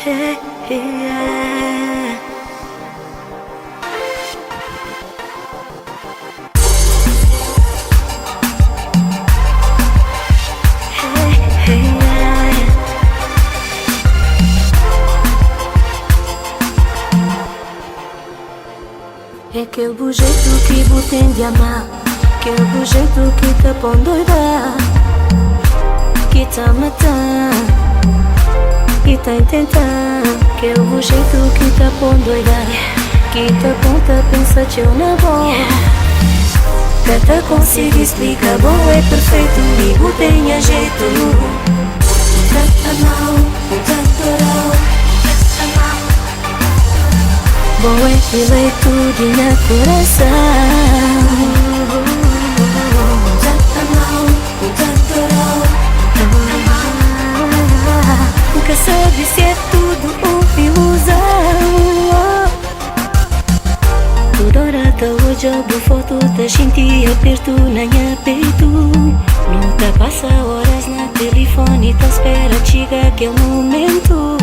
Hey, yeah. Hey, yeah. É aquele jeito que botem de amar, aquele jeito que tá pão doida, que tá matando, que tá tentando, aquele jeito que tá pão doida, que tá ponta pensa que eu na boa. Cata consigo explicar, bom é perfeito, amigo tenha jeito. Tá mal, tá mal. Bom é ele é tudo na coração. Tá mal, nunca sabe se é tudo ou ilusão. Toda hora tá olhando foto da gente aperto na minha peito. Não tá passa horas na telefone, tá espera chega aquele momento.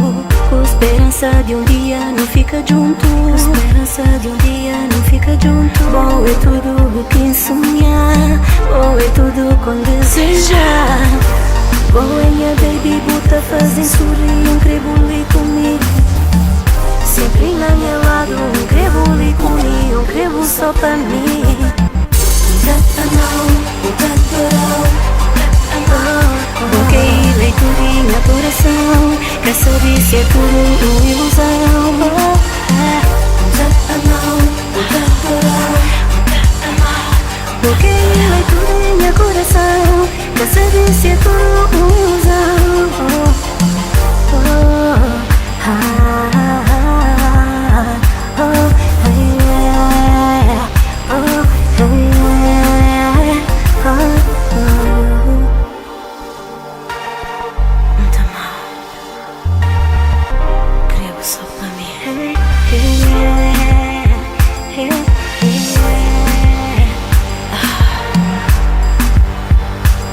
Com esperança de um dia não fica junto, com esperança de um dia não fica junto. Bom é tudo o que sonhar, bom é tudo com desejar. Bom é minha baby, bota fazem sorrir um crebule comigo. Sempre na minha lado, um crebule comigo, um crebo só pra mim. Porque ele é tudo em meu coração, quer saber se é tudo uma ilusão. Porque ele é tudo em meu coração, quer saber se é tudo uma ilusão. Só pra mim.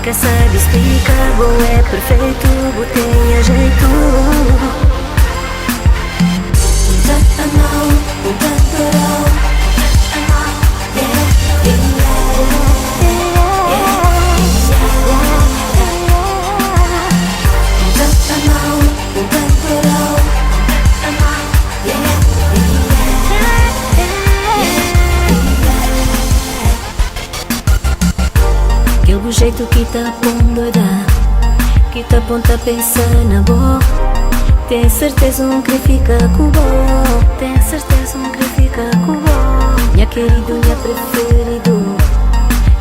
Quer saber explicar, bom é perfeito, botei a jeito. O jeito que tá bom doida, que tá bom tá pensando na boa. Tem certeza um que fica com bom, tem certeza um que fica com bom. Minha querido, minha preferido,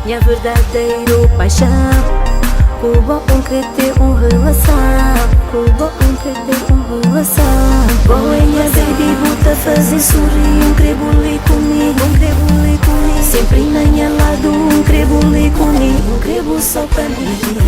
minha verdadeiro paixão. Com bom um que tem relação, com bom um que tem relação. Bom é minha baby, bota fazer sorrir um crebule comigo, um crebule comigo. Sempre na minha lado um crebule comigo, um crebo só pra mim.